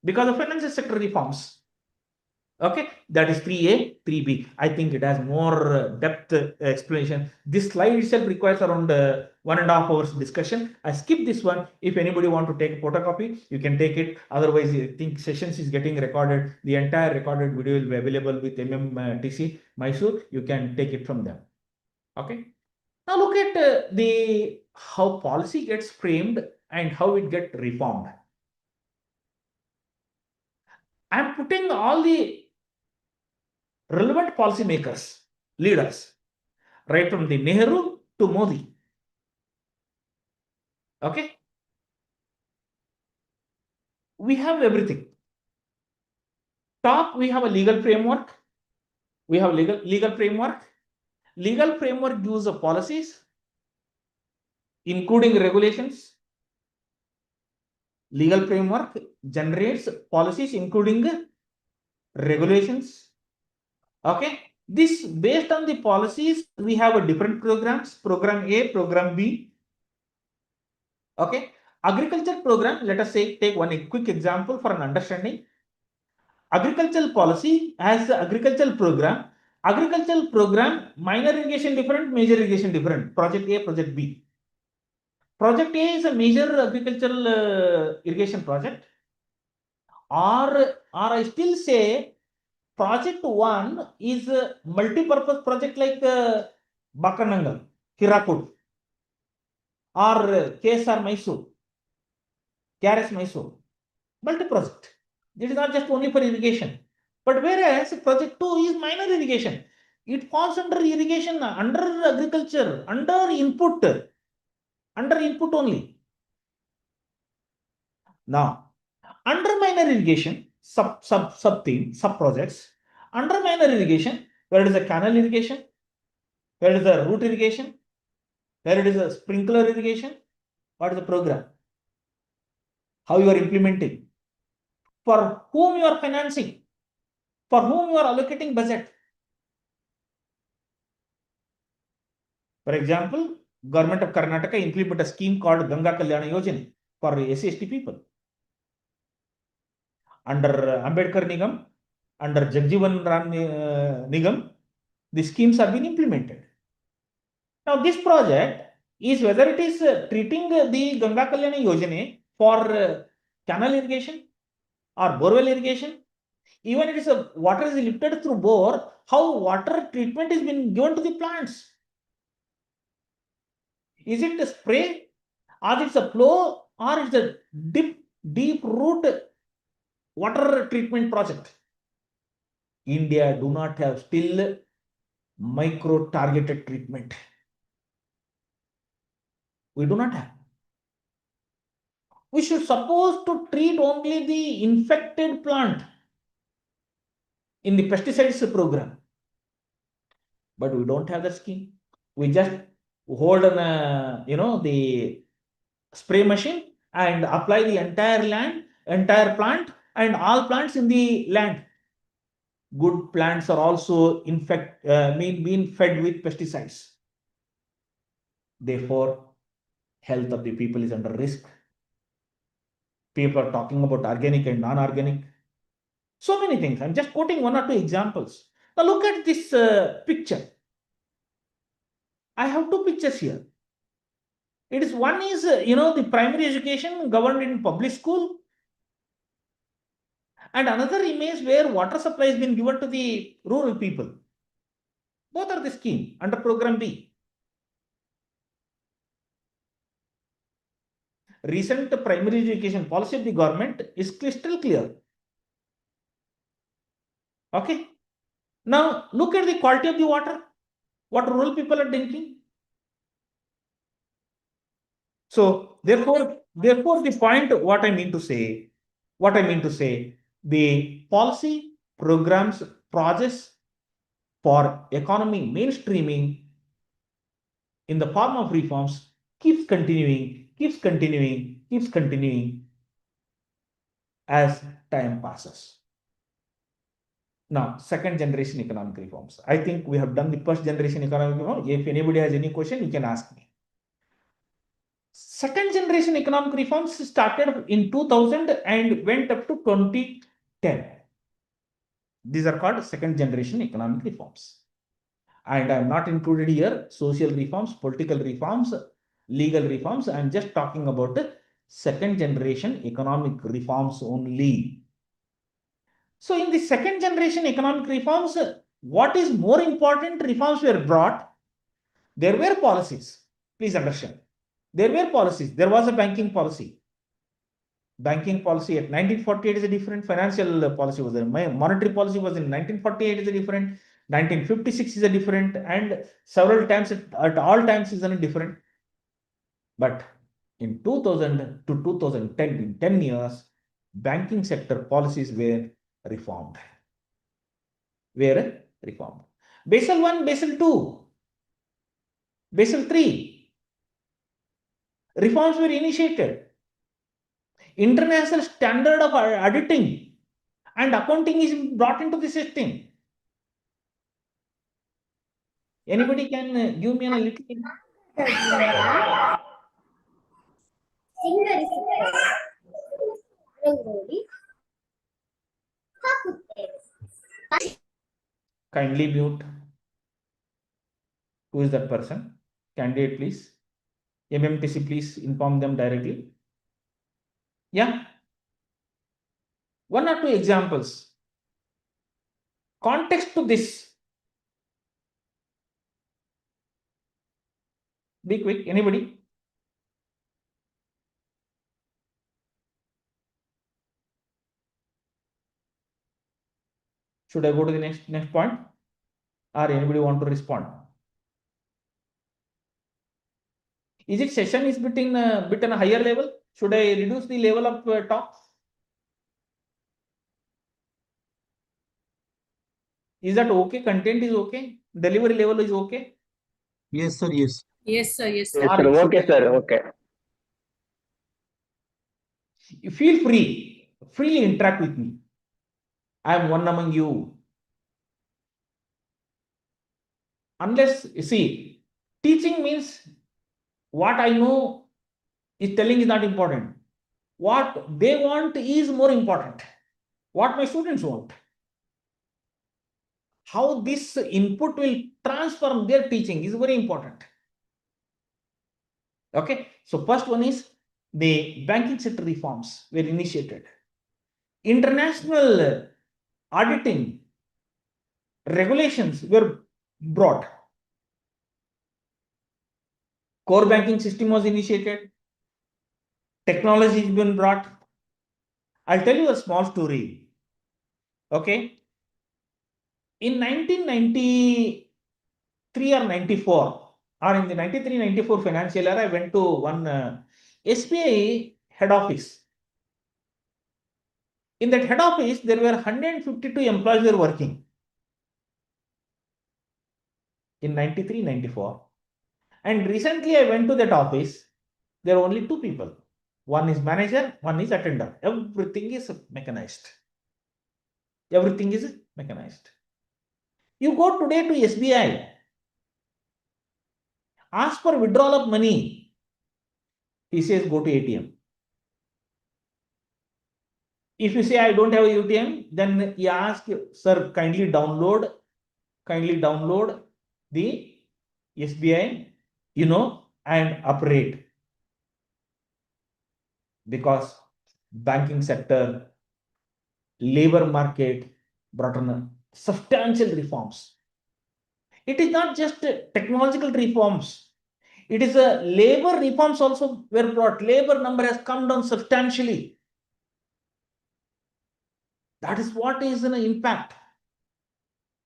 because of financial sector reforms. Okay, that is 3A, 3B. I think it has more depth explanation. This slide itself requires around 1.5 hours discussion. I skip this one. If anybody want to take a photocopy, you can take it. Otherwise, I think sessions is getting recorded. The entire recorded video will be available with MMTTC Mysore. You can take it from them. Okay. Now look at how policy gets framed and how it gets reformed. I am putting all the relevant policymakers, leaders, right from the Nehru to Modi. Okay. We have everything. Top, we have a legal framework. We have legal framework. Legal framework gives the policies, including regulations. Legal framework generates policies, including regulations. Okay. This based on the policies, we have a different programs, program A, program B. Okay. Agriculture program, let us say, take one quick example for an understanding. Agricultural policy has the agricultural program. Agricultural program, minor irrigation different, major irrigation different. Project A, project B. Project A is a major agricultural irrigation project. Or I still say project 1 is a multi-purpose project like Bakanangal, Hirakud, or KSR Mysore, KRS Mysore. Multi-project. It is not just only for irrigation. But whereas project 2 is minor irrigation. It falls under irrigation, under agriculture, under input only. Now, under minor irrigation, sub projects, under minor irrigation, where it is a canal irrigation, where it is a root irrigation, where it is a sprinkler irrigation, what is the program? How you are implementing? For whom you are financing? For whom you are allocating budget? For example, government of Karnataka implement a scheme called Ganga Kalyana Yojana for SC/ST people. Under Ambedkar Nigam, under Jagjivan Ram Nigam, the schemes have been implemented. Now, this project is whether it is treating the Ganga Kalyana Yojana for canal irrigation or borewell irrigation, even it is a water is lifted through bore, how water treatment is being given to the plants. Is it a spray, or it's a flow, or it's a deep root water treatment project? India do not have still micro targeted treatment. We do not have. We should suppose to treat only the infected plant in the pesticides program. But we don't have the scheme. We just hold an, the spray machine and apply the entire plant and all plants in the land. Good plants are also being fed with pesticides. Therefore, health of the people is under risk. People are talking about organic and non-organic. So many things. I'm just quoting one or two examples. Now look at this picture. I have two pictures here. It is one is, the primary education governed in public school, and another image where water supply has been given to the rural people. Both are the scheme under program B. Recent primary education policy of the government is crystal clear. Okay. Now look at the quality of the water. What rural people are drinking. So therefore the point, what I mean to say, the policy, programs, projects for economy mainstreaming in the form of reforms keeps continuing as time passes. Now, second generation economic reforms. I think we have done the first generation economic reform. If anybody has any question, you can ask me. Second generation economic reforms started in 2000 and went up to 2010. These are called second generation economic reforms. And I am not included here social reforms, political reforms, legal reforms. I am just talking about second generation economic reforms only. So in the second generation economic reforms, what is more important reforms were brought? There were policies. Please understand. There were policies. There was a banking policy. Banking policy at 1948 is a different. Financial policy was there. Monetary policy was in 1948 is a different. 1956 is a different, and several times at all times is a different. But in 2000 to 2010, in 10 years, banking sector policies were reformed. Basel 1, Basel 2, Basel 3. Reforms were initiated. International standard of auditing and accounting is brought into the system. Anybody can give me a little. Kindly mute. Who is that person? Candidate, please. MMTC, please inform them directly. Yeah. One or two examples. Context to this. Be quick. Anybody? Should I go to the next point? Or anybody want to respond? Is it session is bit on a higher level? Should I reduce the level of talk? Is that okay? Content is okay? Delivery level is okay? Yes, sir. Yes. Yes, sir. Yes, sir. Yes, sir. Okay, sir. Okay. You feel free. Freely interact with me. I am one among you. Unless, you see, teaching means what I know is telling is not important. What they want is more important. What my students want. How this input will transform their teaching is very important. Okay. So first one is the banking sector reforms were initiated. International auditing regulations were brought. Core banking system was initiated. Technology has been brought. I'll tell you a small story. Okay. In 1993 or 94, or in the 93-94 financial year, I went to one SBI head office. In that head office, there were 152 employees were working. In 93-94. And recently I went to that office. There are only two people. One is manager, one is attendant. Everything is mechanized. Everything is mechanized. You go today to SBI, ask for withdrawal of money. He says go to ATM. If you say I don't have a ATM, then he asks, sir, kindly download the SBI, and operate. Because banking sector, labor market brought on substantial reforms. It is not just technological reforms. It is a labor reforms also were brought. Labor number has come down substantially. That is what is an impact.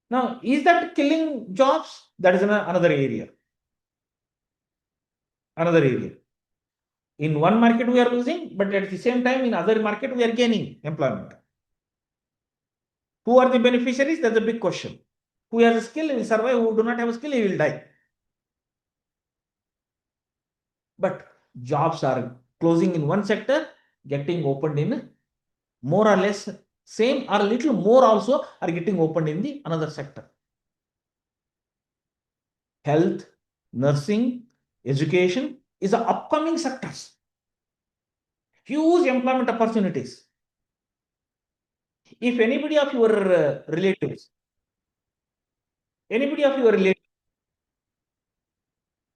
Now, is that killing jobs? That is another area. Another area. In one market we are losing, but at the same time in other market we are gaining employment. Who are the beneficiaries? That's a big question. Who has a skill will survive, who do not have a skill, he will die. But jobs are closing in one sector, getting opened in more or less same or little more also are getting opened in the another sector. Health, nursing, education is the upcoming sectors. Huge employment opportunities. If anybody of your relatives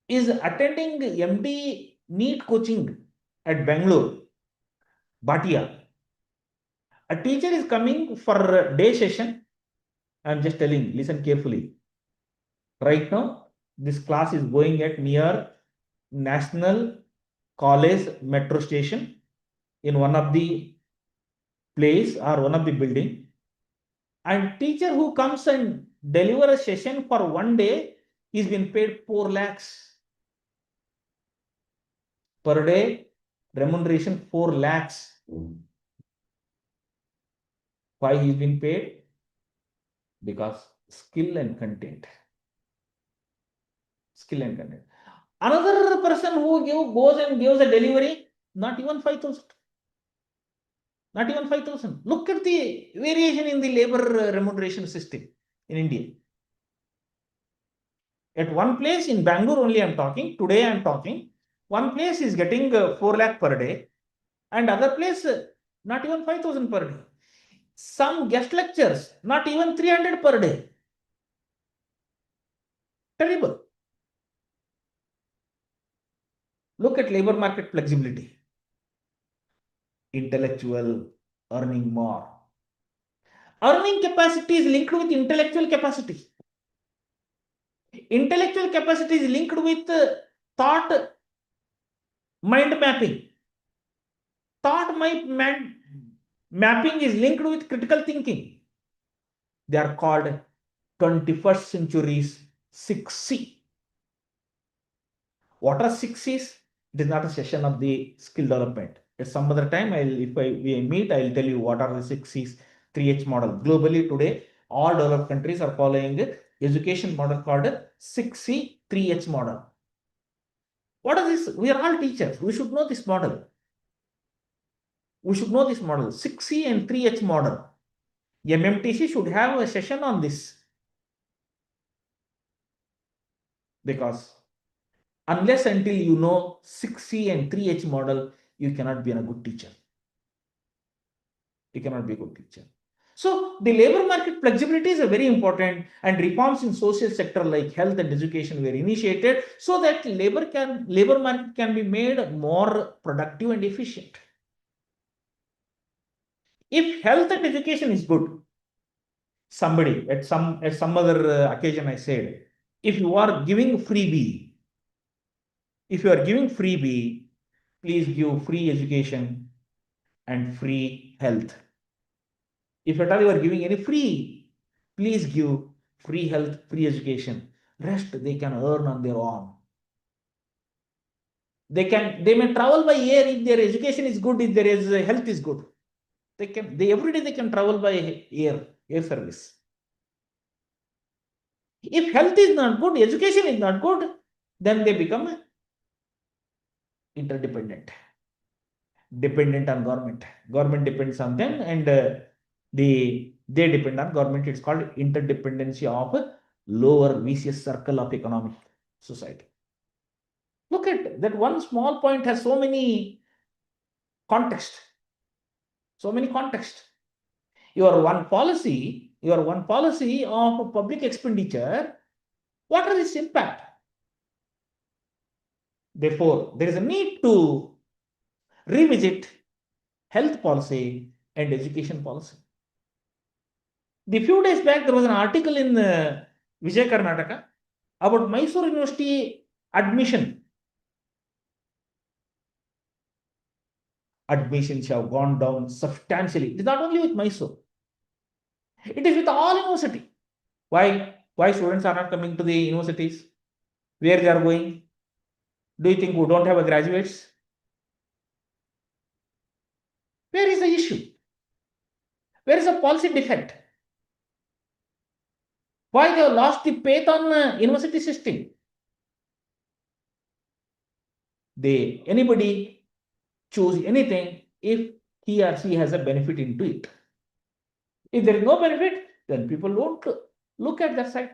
is attending MD NEET coaching at Bangalore, Bhatia, a teacher is coming for a day session. I'm just telling, listen carefully. Right now, this class is going at near National College metro station in one of the place or one of the building. And teacher who comes and deliver a session for one day is been paid 4 lakhs. Per day, remuneration 4 lakhs. Why he's been paid? Because skill and content. Skill and content. Another person who goes and gives a delivery, not even 5,000. Not even 5,000. Look at the variation in the labor remuneration system in India. At one place in Bangalore only I'm talking, today I'm talking, one place is getting 4 lakh per day and other place not even 5,000 per day. Some guest lectures, not even 300 per day. Terrible. Look at labor market flexibility. Intellectual earning more. Earning capacity is linked with intellectual capacity. Intellectual capacity is linked with thought mind mapping. Thought mind mapping is linked with critical thinking. They are called 21st century's 6C. What are 6Cs? It is not a session of the skill development. At some other time, we meet, I'll tell you what are the 6Cs 3H model. Globally today, all developed countries are following education model called 6C 3H model. What is this? We are all teachers. We should know this model. We should know this model, 6C and 3H model. MMTC should have a session on this. Because unless until you know 6C and 3H model, you cannot be a good teacher. You cannot be a good teacher. So the labor market flexibility is a very important, and reforms in social sector like health and education were initiated so that labor market can be made more productive and efficient. If health and education is good, somebody at some other occasion I said, if you are giving freebie, please give free education and free health. If at all you are giving any free, please give free health, free education. Rest they can earn on their own. They may travel by air if their education is good, if their health is good. Every day they can travel by air service. If health is not good, education is not good, then they become interdependent, dependent on government. Government depends on them, and they depend on government. It's called interdependency of lower vicious circle of economic society. Look at that, one small point has so many context. Your one policy of public expenditure, what is its impact? Therefore, there is a need to revisit health policy and education policy. The few days back, there was an article in Vijay Karnataka about Mysore University admission. Admissions have gone down substantially. It is not only with Mysore. It is with all university. Why students are not coming to the universities? Where they are going? Do you think we don't have a graduates? Where is the issue? Where is the policy defect? Why they have lost the faith on university system? Anybody choose anything if he or she has a benefit into it. If there is no benefit, then people won't look at that side.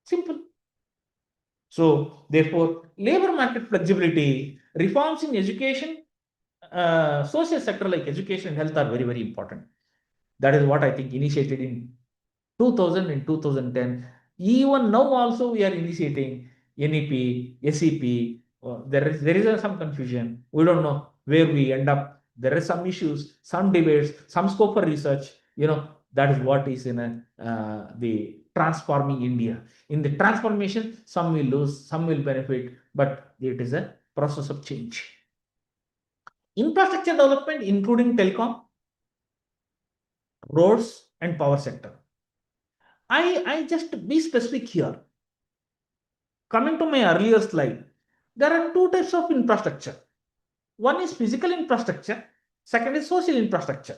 Simple. So, therefore, labor market flexibility, reforms in education, social sector like education and health are very, very important. That is what I think initiated in 2000 and 2010. Even now also we are initiating NEP, SEP. There is some confusion. We don't know where we end up. There are some issues, some debates, some scope for research. That is what is in the transforming India. In the transformation, some will lose, some will benefit, but it is a process of change. Infrastructure development, including telecom, roads, and power sector. I just be specific here. Coming to my earlier slide, there are two types of infrastructure. One is physical infrastructure, second is social infrastructure.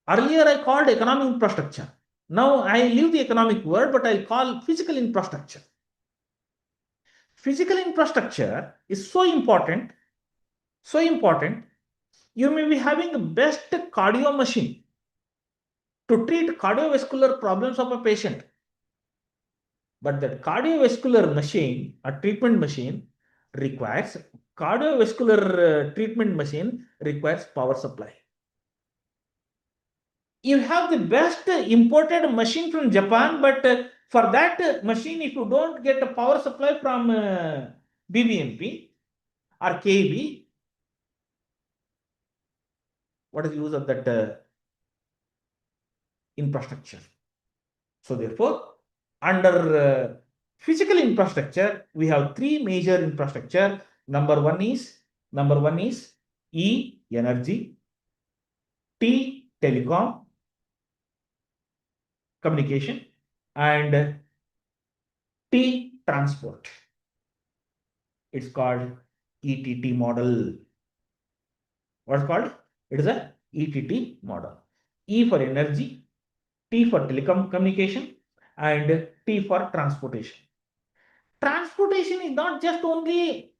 Earlier I called economic infrastructure. Now I leave the economic word, but I'll call physical infrastructure. Physical infrastructure is so important. You may be having the best cardio machine to treat cardiovascular problems of a patient. But that cardiovascular machine, a treatment machine, requires treatment machine requires power supply. You have the best imported machine from Japan, but for that machine, if you don't get a power supply from BBMP or KB, what is the use of that infrastructure? So therefore, under physical infrastructure, we have three major infrastructure. Number one is E, energy, T, telecom, communication, and T, transport. It's called ETT model. What's called? It is a ETT model. E for energy, T for telecom communication, and T for transportation. Transportation is not just only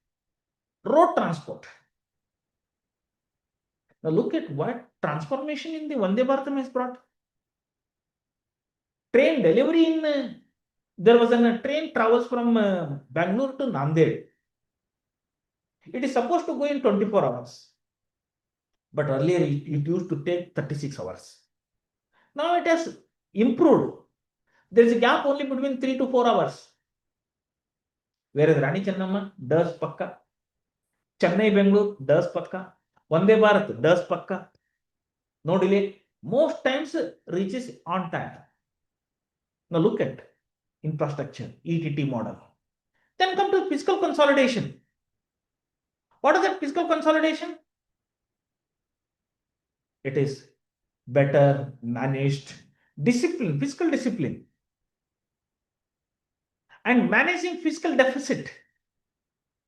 road transport. Now look at what transformation in the Vande Bharatam has brought. Train delivery in there was a train travels from Bangalore to Nanded. It is supposed to go in 24 hours. But earlier it used to take 36 hours. Now it has improved. There is a gap only between 3 to 4 hours. Whereas Rani Chennamma does pakka. Chennai Bangalore does pakka. Vande Bharat does pakka. No delay. Most times reaches on time. Now look at infrastructure, ETT model. Then come to fiscal consolidation. What is that fiscal consolidation? It is better managed discipline, fiscal discipline, and managing fiscal deficit.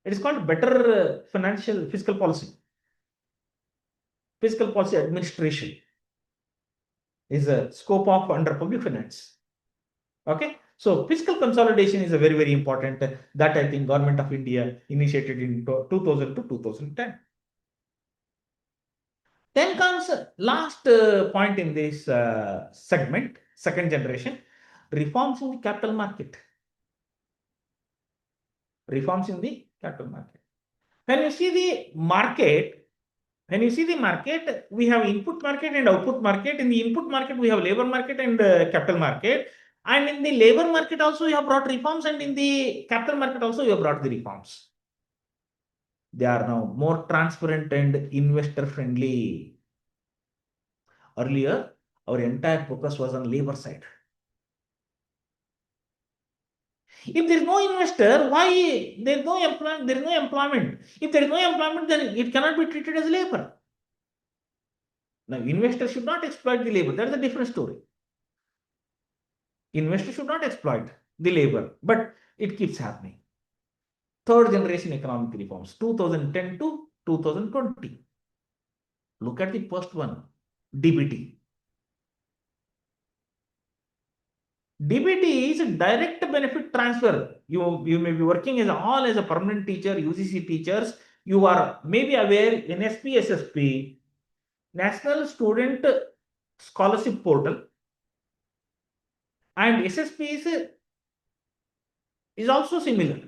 It is called better financial fiscal policy. Fiscal policy administration is a scope of under public finance. Okay, so fiscal consolidation is a very, very important that I think Government of India initiated in 2000 to 2010. Then comes last point in this segment, second generation, reforms in the capital market. Reforms in the capital market. When you see the market, we have input market and output market. In the input market, we have labor market and capital market. And in the labor market also, you have brought reforms, and in the capital market also, you have brought the reforms. They are now more transparent and investor friendly. Earlier, our entire focus was on labor side. If there is no investor, why there is no employment? There is no employment. If there is no employment, then it cannot be treated as labor. Now, investors should not exploit the labor. That is a different story. Investors should not exploit the labor, but it keeps happening. Third generation economic reforms, 2010 to 2020. Look at the first one, DBT. DBT is a direct benefit transfer. You may be working as a permanent teacher, UGC teachers. You are maybe aware NSP, SSP, National Student Scholarship Portal, and SSP is also similar.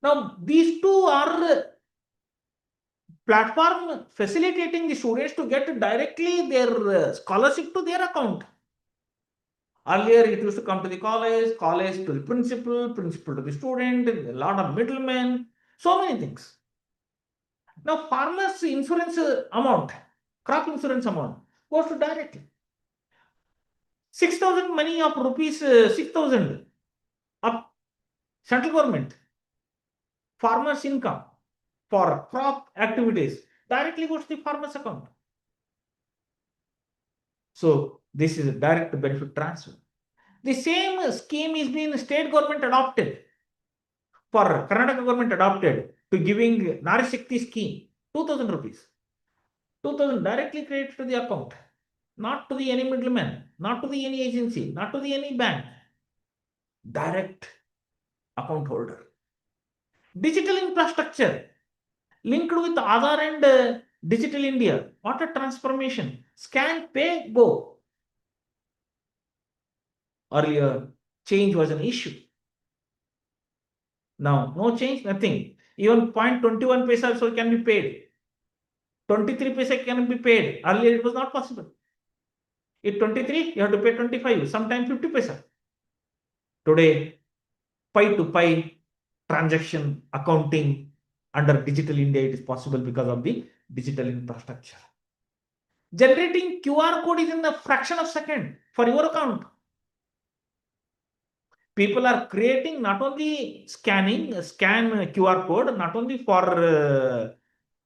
Now, these two are platform facilitating the students to get directly their scholarship to their account. Earlier, it used to come to the college to the principal to the student, a lot of middlemen, so many things. Now, farmers' insurance amount, crop insurance amount, goes to directly. 6,000 money of rupees, 6,000 of central government, farmers' income for crop activities directly goes to the farmer's account. So, this is a direct benefit transfer. The same scheme is being state government adopted, for Karnataka government adopted to giving Nari Shakti scheme, 2,000 rupees. 2,000 directly credited to the account, not to the any middleman, not to the any agency, not to the any bank. Direct account holder. Digital infrastructure linked with Aadhaar and Digital India. What a transformation. Scan, pay, go. Earlier, change was an issue. Now, no change, nothing. Even 0.21 paisa also can be paid. 23 paisa can be paid. Earlier, it was not possible. If 23, you have to pay 25, sometimes 50 paisa. Today, pi to pi transaction accounting under digital India, it is possible because of the digital infrastructure. Generating QR code is in a fraction of a second for your account. People are creating not only scan QR code, not only for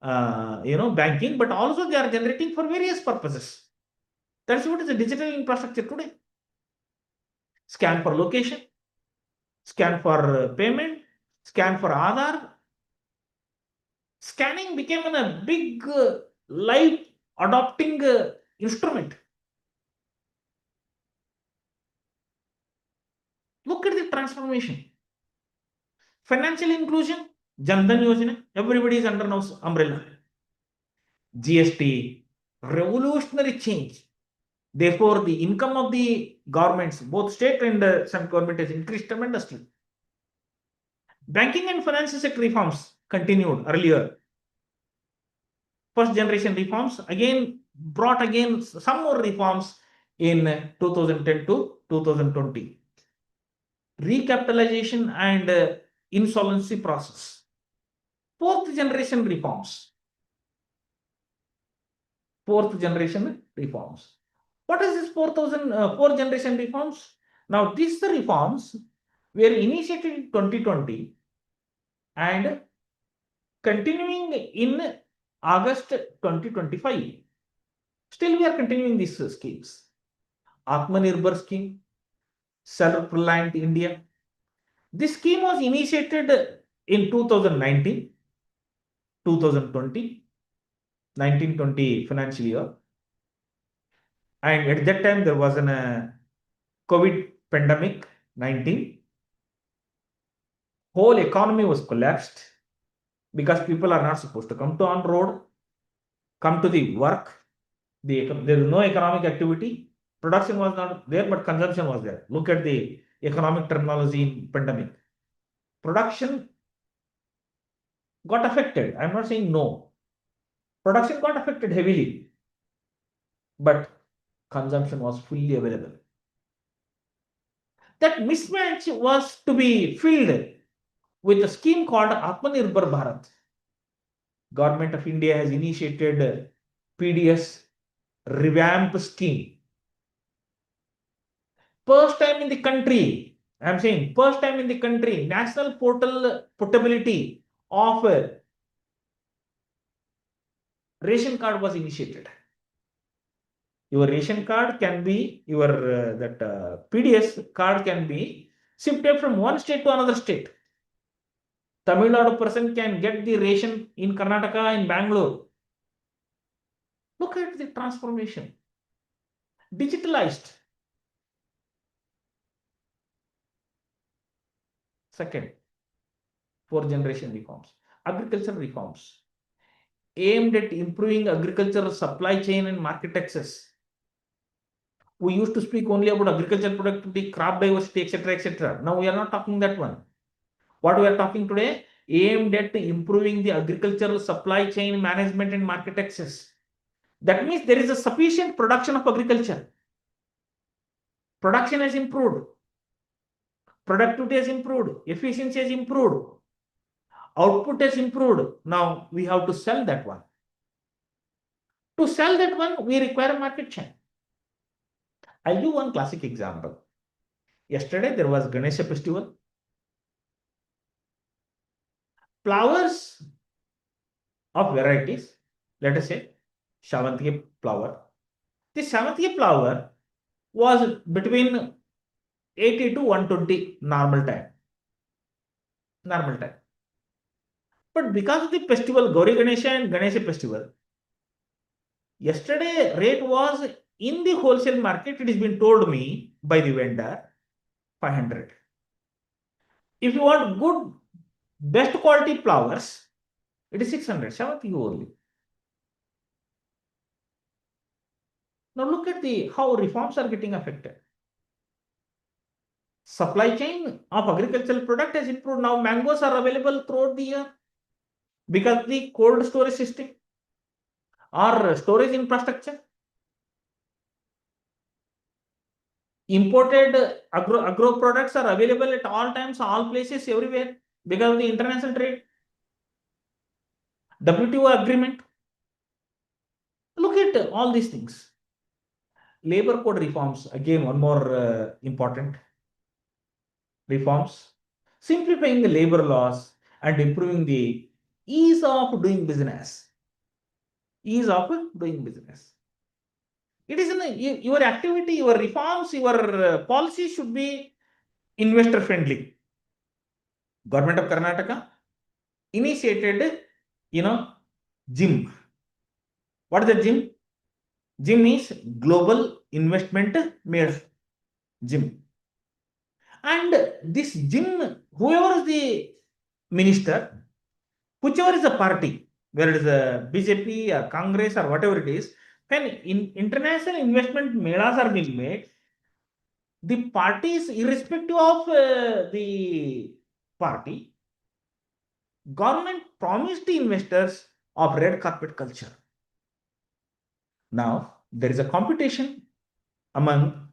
banking, but also they are generating for various purposes. That's what is the digital infrastructure today. Scan for location, scan for payment, scan for Aadhaar. Scanning became a big life adopting instrument. Look at the transformation. Financial inclusion, Jan Dhan Yojana, everybody is under now umbrella. GST, revolutionary change. Therefore, the income of the governments, both state and central government, has increased tremendously. Banking and financial sector reforms continued earlier. First generation reforms again brought some more reforms in 2010 to 2020. Recapitalization and insolvency process. Fourth generation reforms. What is this fourth generation reforms? Now, these reforms were initiated in 2020 and continuing in August 2025. Still, we are continuing these schemes. Atmanirbhar scheme, self-reliant India. This scheme was initiated in 2019, 2020, 1920 financial year. And at that time, there was a COVID pandemic 19. Whole economy was collapsed because people are not supposed to come to on road, come to the work. There is no economic activity. Production was not there, but consumption was there. Look at the economic terminology in pandemic. Production got affected. I'm not saying no. Production got affected heavily, but consumption was fully available. That mismatch was to be filled with a scheme called Atmanirbhar Bharat. Government of India has initiated PDS revamp scheme. First time in the country, I'm saying first time in the country, national portability of ration card was initiated. Your ration card can be, your PDS card can be shifted from one state to another state. Tamil Nadu person can get the ration in Karnataka, in Bangalore. Look at the transformation. Digitalized. Second, fourth generation reforms. Agricultural reforms aimed at improving agricultural supply chain and market access. We used to speak only about agricultural productivity, crop diversity, etc., etc. Now we are not talking that one. What we are talking today, aimed at improving the agricultural supply chain management and market access. That means there is a sufficient production of agriculture. Production has improved. Productivity has improved. Efficiency has improved. Output has improved. Now we have to sell that one. To sell that one, we require a market chain. I'll give one classic example. Yesterday, there was Ganesha festival. Flowers of varieties, let us say, Shavantiya flower. This Shavantiya flower was between 80 to 120 normal time. But because of the festival, Gauri Ganesha and Ganesha festival, yesterday rate was in the wholesale market, it has been told me by the vendor, 500. If you want good, best quality flowers, it is 600, 70 only. Now look at how reforms are getting affected. supply chain of agricultural product has improved. Now mangoes are available throughout the year because the cold storage system or storage infrastructure. Imported agro products are available at all times, all places, everywhere because of the international trade. WTO agreement. Look at all these things. Labor code reforms, again, one more important reforms. Simplifying the labor laws and improving the ease of doing business. Ease of doing business. It is in your activity, your reforms, your policy should be investor friendly. Government of Karnataka initiated, GIM. What is the GIM? GIM is Global Investment Mayor. GIM. And this GIM, whoever is the minister, whichever is the party, whether it is a BJP or Congress or whatever it is, when international investment melas are being made, the parties, irrespective of the party, government promised the investors of red carpet culture. Now, there is a competition among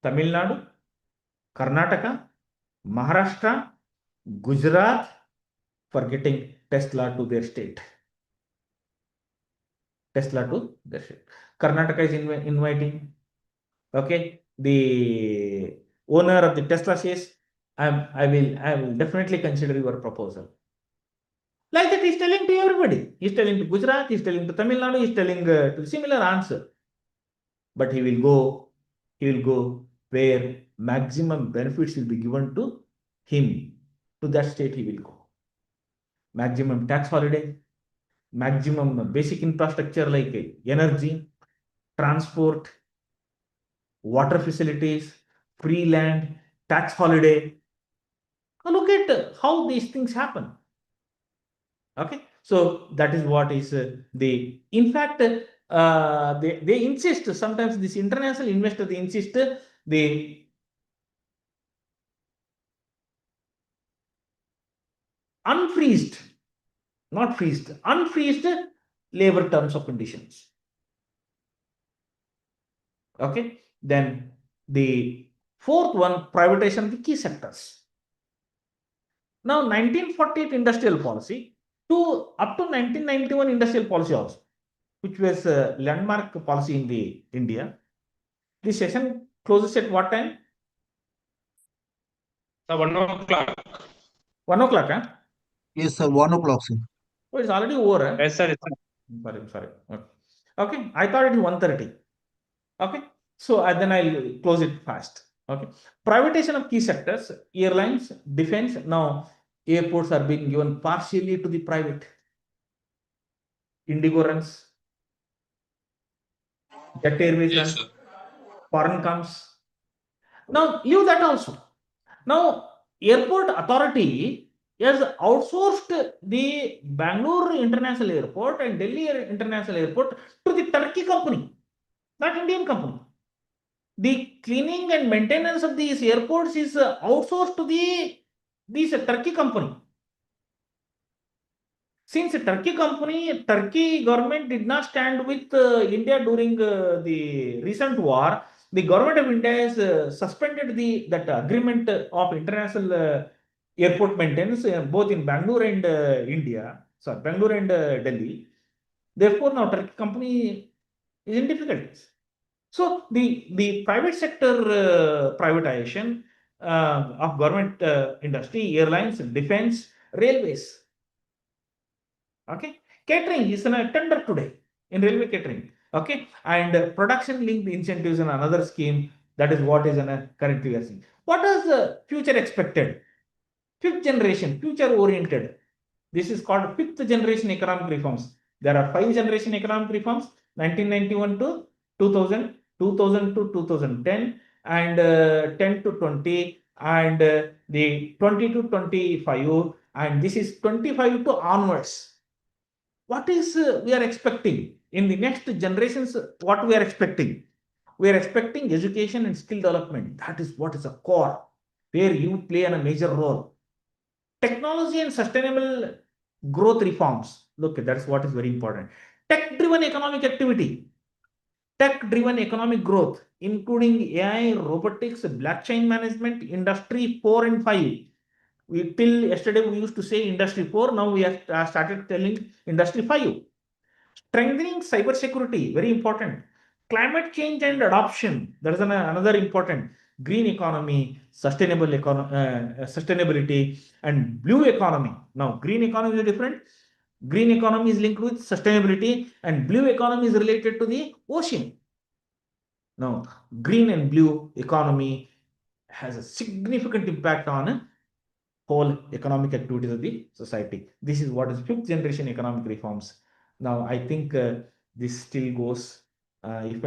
Tamil Nadu, Karnataka, Maharashtra, Gujarat for getting Tesla to their state. Tesla to their state. Karnataka is inviting. Okay, the owner of the Tesla says, I will definitely consider your proposal. Like that, he's telling to everybody. He's telling to Gujarat, he's telling to Tamil Nadu, he's telling to similar answer. But he will go where maximum benefits will be given to him. To that state he will go. Maximum tax holiday, maximum basic infrastructure like energy, transport, water facilities, free land, tax holiday. Now look at how these things happen. Okay, so that is what is in fact, they insist, sometimes this international investor, they insist, they unfreezed, not freezed, unfreezed labor terms of conditions. Okay, then the fourth one, privatization of the key sectors. Now 1948 industrial policy up to 1991 industrial policy also, which was a landmark policy in the India. This session closes at what time? 1 o'clock. 1 o'clock, huh? Yes, sir. 1 o'clock, sir. Oh, it's already over, huh? Yes, sir. Sorry. Okay, I thought it is 1:30. Okay, so then I'll close it fast. Okay, privatization of key sectors, airlines, defense. Now airports are being given partially to the private. Indigo runs, Jet Airways runs, foreign comes. Now leave that also. Now airport authority has outsourced the Bangalore International Airport and Delhi International Airport to the Turkey company, not Indian company. The cleaning and maintenance of these airports is outsourced to this Turkey company. Since Turkey government did not stand with India during the recent war, the government of India has suspended that agreement of international airport maintenance both in Bangalore and Bangalore and Delhi. Therefore, now Turkey company is in difficulties. So the private sector privatization of government industry, airlines, defense, railways. Okay, catering is in a tender today in railway catering. Okay, and production linked incentives in another scheme. That is what is in a currently we are seeing. What is the future expected? Fifth generation, future oriented. This is called fifth generation economic reforms. There are 5 generation economic reforms: 1991 to 2000, 2000 to 2010, and 10 to 20, and the 20 to 25, and this is 25 to onwards. What is we are expecting in the next generations? What we are expecting? We are expecting education and skill development. That is what is a core. where youth play a major role. Technology and sustainable growth reforms. Look, that's what is very important. Tech-driven economic activity. Tech-driven economic growth, including AI, robotics, blockchain management, industry 4 and 5. Till yesterday we used to say industry 4, now we have started telling industry 5. Strengthening cybersecurity, very important. Climate change and adoption, that is another important. Green economy, sustainability, and blue economy. Now, green economy is different. Green economy is linked with sustainability, and blue economy is related to the ocean. Now, green and blue economy has a significant impact on whole economic activities of the society. This is what is 5th generation economic reforms. Now, I think this still goes. If